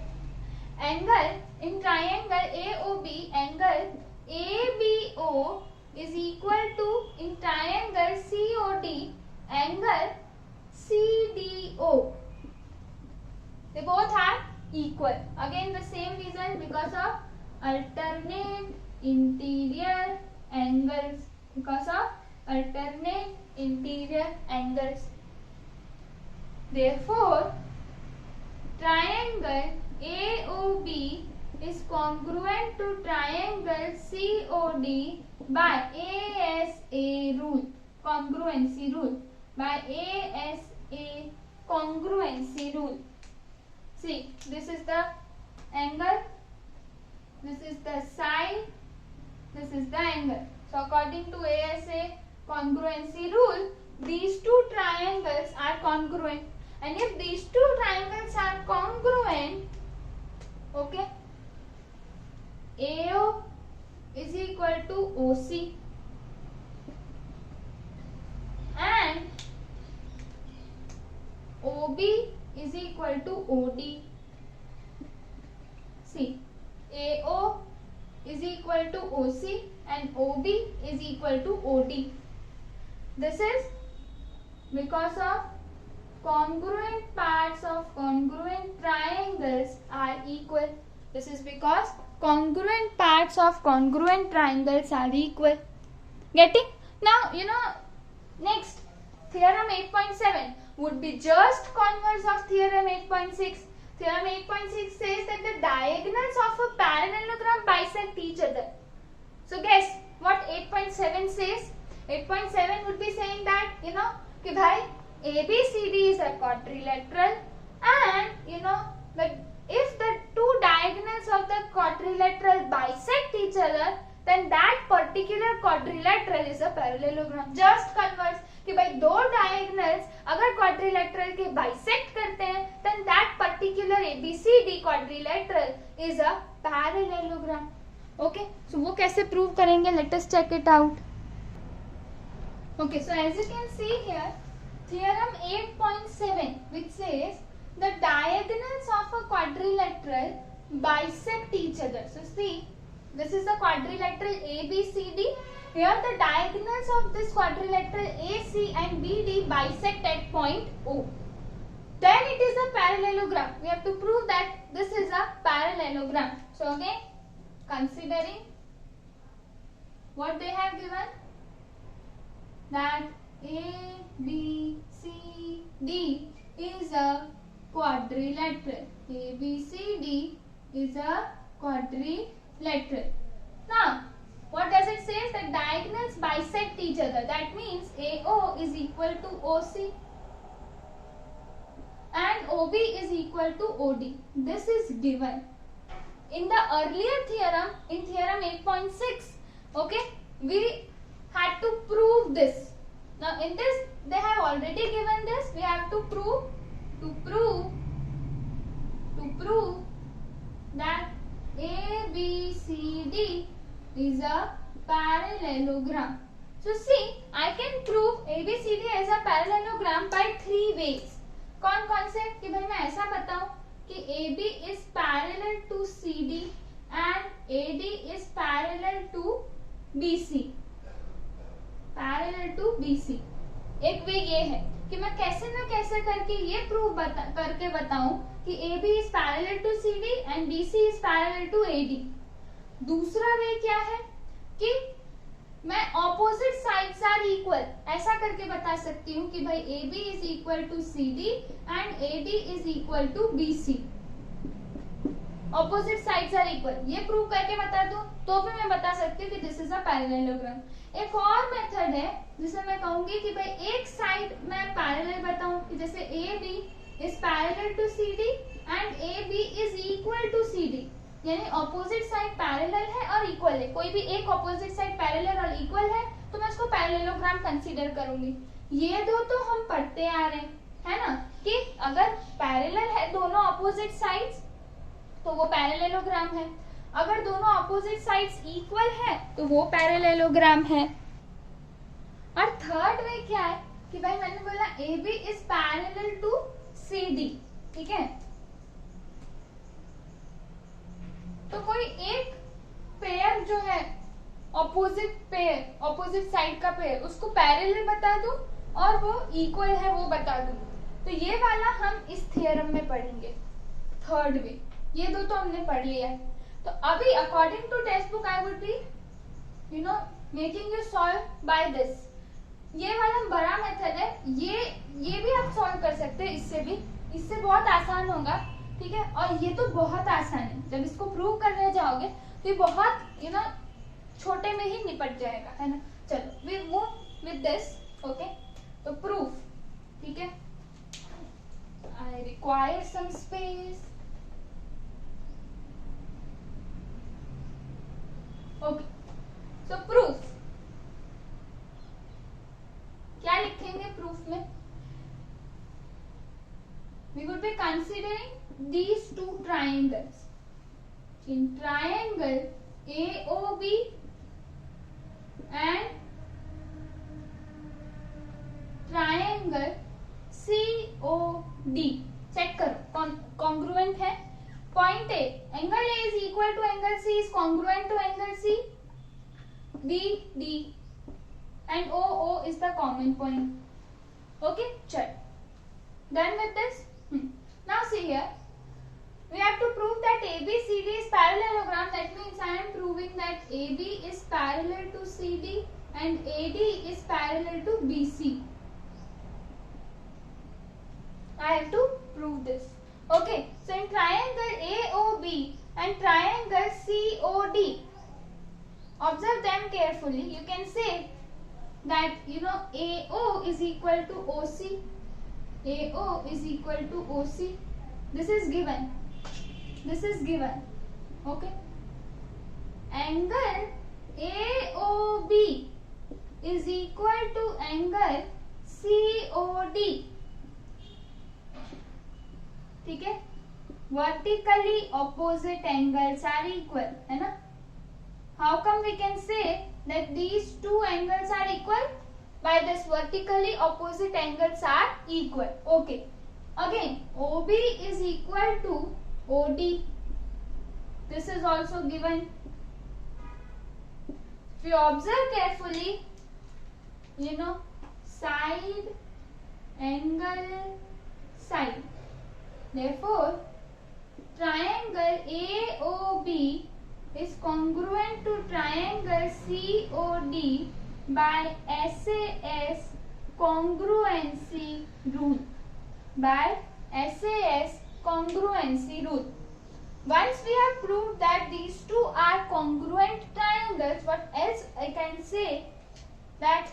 Angle in triangle AOB, angle ABO is equal to in triangle COD, angle CDO. They both are equal. Again the same reason, because of alternate interior angles. Because of alternate interior angles. Therefore, triangle AOB is congruent to triangle COD by ASA rule. Congruency rule. By ASA congruency rule. See, this is the angle, this is the side, this is the angle. So according to ASA congruency rule, these two triangles are congruent. And if these two triangles are congruent, okay, AO is equal to OC and OB is equal to OD. See, AO is equal to OC and OB is equal to OD. This is because of congruent parts of congruent triangles are equal. This is because congruent parts of congruent triangles are equal. Getting? Now, next, theorem 8.7 would be just converse of theorem 8.6. Theorem 8.6 says that the diagonals of a parallelogram bisect each other. So guess what 8.7 says? 8.7 would be saying that, कि भाई ABCD is a quadrilateral and, that if the two diagonals of the quadrilateral bisect each other, then that particular quadrilateral is a parallelogram. Just converse कि भाई दो diagonals अगर quadrilateral के bisect करते हैं, then that particular ABCD quadrilateral is a parallelogram. Okay, so वो कैसे prove करेंगे? Let us check it out. Okay, so as you can see here, theorem 8.7 which says the diagonals of a quadrilateral bisect each other. So see, this is the quadrilateral ABCD. Here the diagonals of this quadrilateral AC and BD bisect at point O. Then it is a parallelogram. We have to prove that this is a parallelogram. So again, considering what they have given, that A, B, C, D is a quadrilateral. A, B, C, D is a quadrilateral. Now, what does it say? That diagonals bisect each other. That means AO is equal to OC and OB is equal to OD. This is given. In the earlier theorem, in theorem 8.6, okay, we had to prove this. Now in this, they have already given this. We have to prove that ABCD is a parallelogram. So see, I can prove ABCD as a parallelogram by three ways. कौन से? कि भाई मैं ऐसा बताऊं कि AB is parallel to CD and AD is parallel to BC. Parallel to BC. एक वे ये है कि मैं कैसे न कैसे करके ये प्रूव करके बताऊं कि AB is parallel to CD and BC is parallel to AD. दूसरा वे क्या है कि मैं ऑपोजिट साइड्स आर इक्वल ऐसा करके बता सकती हूँ कि भाई AB is equal to CD and AD is equal to BC. Opposite sides are equal, ये प्रूव करके बता दूं तो भी मैं बता सकती हूँ कि दिस इज अ पैरेललोग्राम. एक और मेथड है जिसे मैं कहूंगी कि भाई एक साइड मैं पैरेलल बताऊं कि जैसे AB is parallel to CD and AB is equal to CD, यानी ऑपोजिट साइड पैरेलल है और इक्वल है. कोई भी एक ऑपोजिट साइड पैरेलल और इक्वल है तो मैं उसको पैरेललोग्राम कंसीडर करूंगी. ये दो तो हम पढ़ते आ रहे हैं, है ना, कि अगर पैरेलल है दोनों ऑपोजिट साइड्स तो वो पैरेललोग्राम है, अगर दोनों ऑपोजिट साइड्स इक्वल है तो वो पैरेललोग्राम है. और थर्ड वे क्या है कि भाई मैंने बोला AB is parallel to CD, ठीक है, तो कोई एक पेयर जो है ऑपोजिट साइड का पेयर उसको पैरेलल बता दूं और वो इक्वल है वो बता दूं. तो ये वाला हम इस थ्योरम में पढ़ेंगे, थर्ड वे। ये दो तो हमने पढ़ लिया है। तो अभी according to text book I would be making you solve by this. ये वाला बड़ा मेथड है, ये भी आप सॉल्व कर सकते हैं इससे भी, इससे बहुत आसान होगा, ठीक है। और ये तो बहुत आसान है, जब इसको प्रूव करने जाओगे तो ये बहुत छोटे में ही निपट जाएगा, है ना। चलो we move with this, okay. तो प्रूफ, ठीक है। I require some space, okay. So proof क्या लिखेंगे प्रूफ में? We would be considering these two triangles. In triangle AOB and triangle COD. Check करो congruent है। Point A, angle A is equal to angle C is congruent to angle C. D and OO is the common point. Okay, check. Done with this? Now see here, we have to prove that ABCD is parallelogram. That means I am proving that AB is parallel to CD and AD is parallel to BC. I have to prove this. Okay, so in triangle AOB and triangle COD, observe them carefully. You can say that AO is equal to OC. AO is equal to OC. This is given. This is given. Okay. Angle AOB is equal to angle COD. ठीक है। Vertically opposite angles are equal, है ना। How come we can say that these two angles are equal? By this vertically opposite angles are equal. Okay. Again, OB is equal to OD. This is also given. If you observe carefully, side, angle, side. Therefore, triangle AOB is congruent to triangle COD by SAS congruency rule. By SAS congruency rule. Once we have proved that these two are congruent triangles, what else I can say? That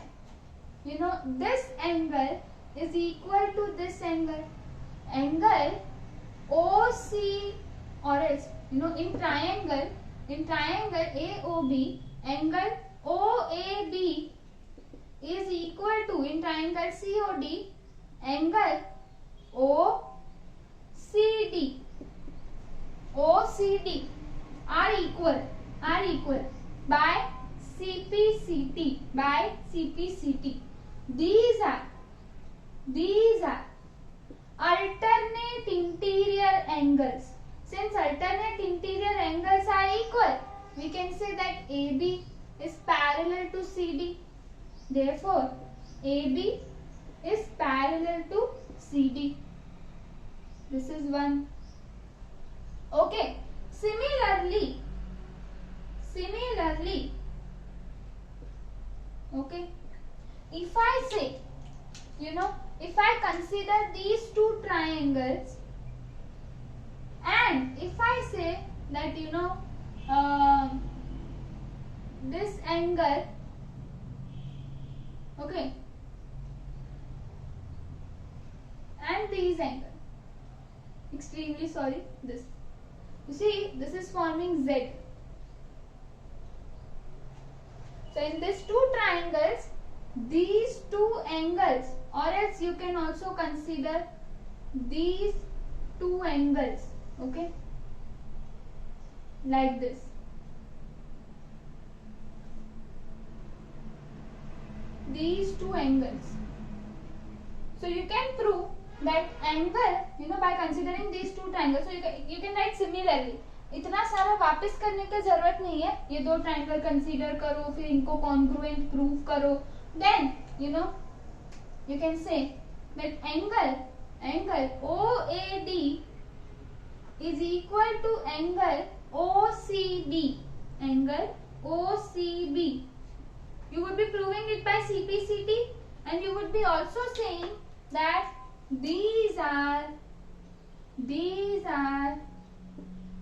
this angle is equal to this angle. Angle OC, or else in triangle AOB, angle OAB is equal to, in triangle COD, angle OCD are equal by CPCT. These are alternate interior angles. Since alternate interior angles are equal, we can say that AB is parallel to CD. Therefore, AB is parallel to CD. This is one. Okay. Similarly, okay, if I say, if I consider these two triangles, and if I say that this angle, okay, and these angle, extremely sorry, this, you see, this is forming Z. So in these two triangles, these two angles, or else you can also consider these two angles, okay, like this. These two angles. So you can prove that angle, by considering these two triangles. So you can write similarly. इतना सारा वापस करने की जरूरत नहीं है, ये दो ट्राइंगल कंसीडर करो, फिर इनको कॉन्ग्रुएंट प्रूव करो, then you can say that angle OAD is equal to angle OCB. Angle OCB. You would be proving it by CPCT, and you would be also saying that these are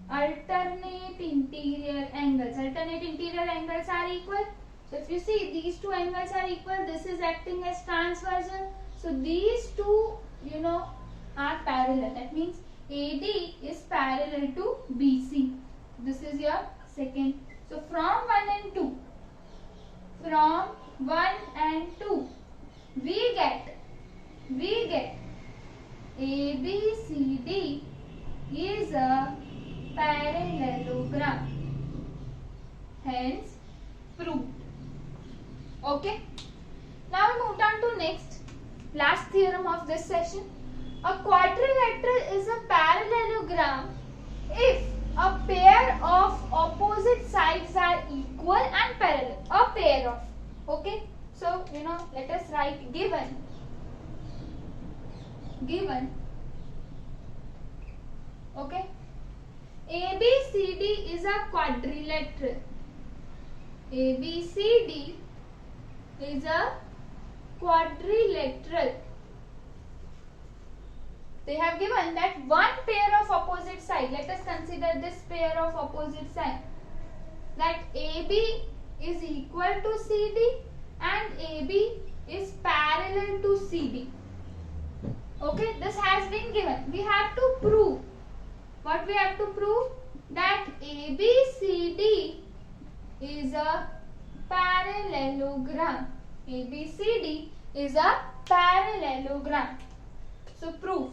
alternate interior angles. Alternate interior angles are equal. So if you see these two angles are equal, this is acting as transversal. So these two, are parallel. That means AD is parallel to BC. This is your second. So from 1 and 2, we get ABCD is a parallelogram. Hence proved. Okay. Now we move on to last theorem of this session. A quadrilateral is a parallelogram if a pair of opposite sides are equal and parallel. A pair of. Okay. So, let us write given. Okay. ABCD is a quadrilateral. ABCD is a quadrilateral. They have given that one pair of opposite side. Let us consider this pair of opposite side. That AB is equal to CD and AB is parallel to CD. Okay, this has been given. We have to prove. What we have to prove? That ABCD is a parallelogram. ABCD is a parallelogram. So proof.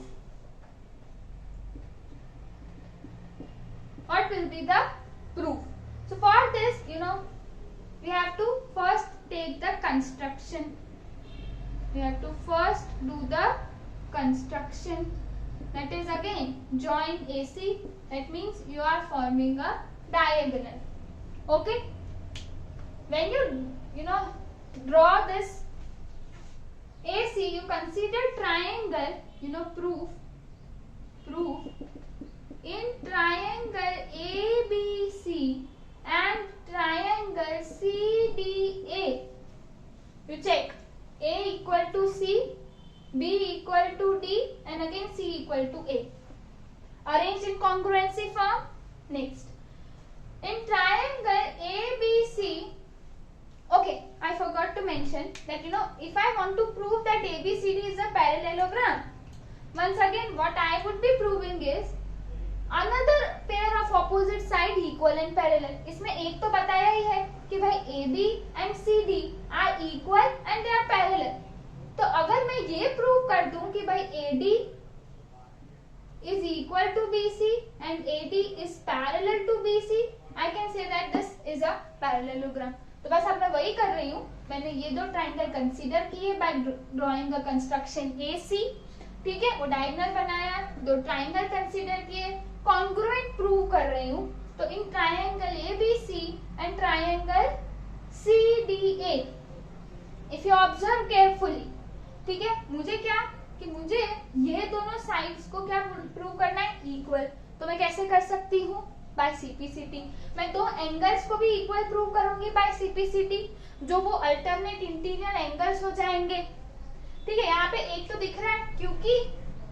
What will be the proof? So for this, we have to first take the construction. We have to first do the construction. That is again join AC. That means you are forming a diagonal. Okay. When you draw this AC, you consider triangle. Proof. In triangle ABC and triangle CDA, you check A equal to C, B equal to D, and again C equal to A. Arranged in congruency form. Next, in triangle ABC, okay, I forgot to mention that if I want to prove that ABCD is a parallelogram, once again what I would be proving is another pair of opposite side equal and parallel. इसमें एक तो बताया ही है कि भाई AB and CD are equal and they are parallel. तो अगर मैं ये प्रूव कर दूं कि भाई AD is equal to BC and AD is parallel to BC, I can say that this is a parallelogram. तो बस अब मैं वही कर रही हूँ. मैंने ये दो ट्राइंगल कंसीडर किए bye drawing the construction AC. ठीक है, वो डायगोनल बनाया, दो ट्राइंगल कंसीडर किए, कॉन्ग्रुएंट प्रूव कर रही हूँ. तो in triangle ABC and triangle CDA, if you observe carefully, ठीक है, मुझे ये दोनों साइड्स को क्या प्रूव करना है? इक्वल. तो मैं कैसे कर सकती हूँ? By CPCT. मैं दो एंगल्स को भी इक्वल प्रूव करूंगी बाय CPCT, जो वो अल्टरनेट इंटीरियर एंगल्स हो जाएंगे. ठीक है, यहाँ पे एक तो दिख रहा है क्योंकि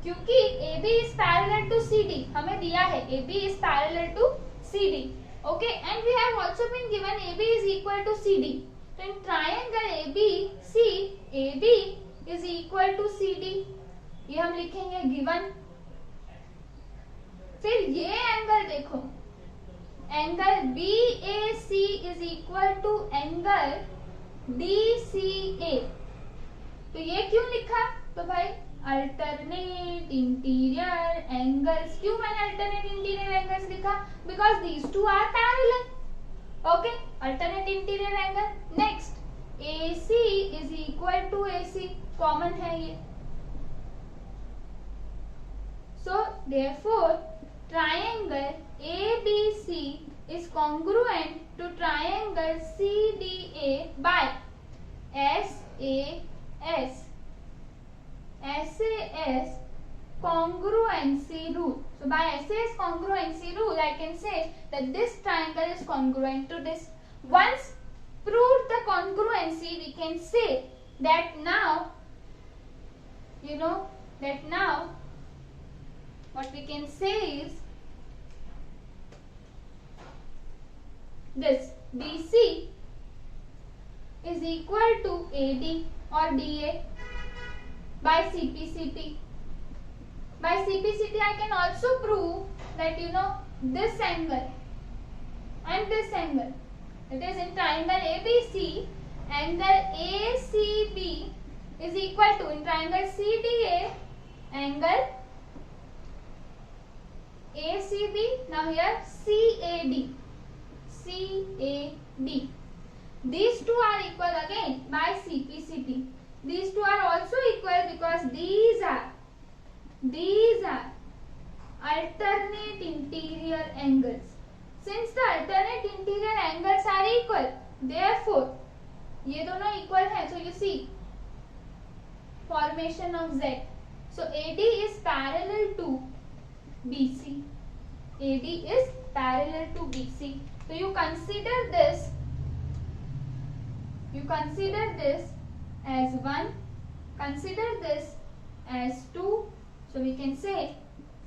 AB is parallel to CD, हमें दिया है AB is parallel to CD. Okay, and we have also been given AB is equal to CD. तो in triangle ABC, AB is equal to CD. ये हम लिखेंगे गिवन. फिर ये angle देखो, angle BAC is equal to angle DCA. तो ये क्यों लिखा? तो भाई अल्टरनेट इंटीरियर एंगल्स. क्यों मैंने अल्टरनेट इंटीरियर एंगल्स लिखा? Because these two are parallel. Okay, alternate interior angle. Next, AC is equal to AC, common है ये. So therefore triangle ABC is congruent to triangle CDA by SAS congruency rule. So by SAS congruency rule, I can say that this triangle is congruent to this. Once proved the congruency, we can say that now, what we can say is this BC is equal to AD or DA by CPCT. By CPCT, I can also prove that this angle and this angle, that is in triangle ABC, angle ACB is equal to, in triangle CDA, angle ACB, now here CAD. These two are equal again by CPCT. These two are also equal because these are alternate interior angles. Since the alternate interior angles are equal, therefore ये दोनों equal है. So you see formation of Z. So AD is parallel to BC. AD is parallel to BC. So you consider this as 1, consider this as 2. So we can say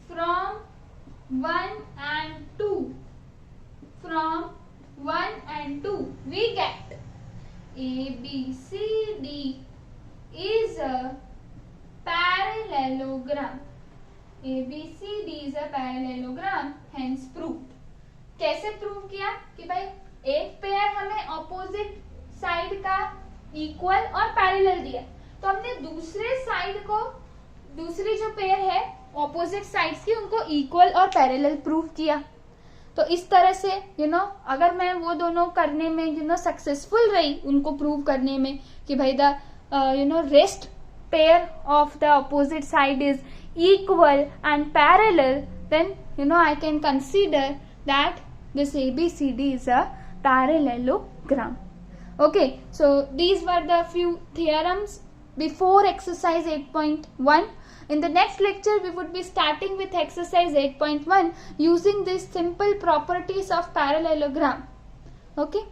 from 1 and 2, we get ABCD is a parallelogram. ABCD is a parallelogram, hence proved. कैसे prove किया कि भाई एक pair हमें opposite side का equal और parallel दिया, तो हमने दूसरे साइड को, दूसरी जो पेयर है ऑपोजिट साइड्स की, उनको इक्वल और पैरेलल प्रूव किया. तो इस तरह से अगर मैं वो दोनों करने में सक्सेसफुल रही, उनको प्रूव करने में कि भाई the rest pair of the opposite side is equal and parallel, then I can consider that this ABCD is a parallelogram. Okay, so these were the few theorems before exercise 8.1. In the next lecture we would be starting with exercise 8.1 using these simple properties of parallelogram. Okay.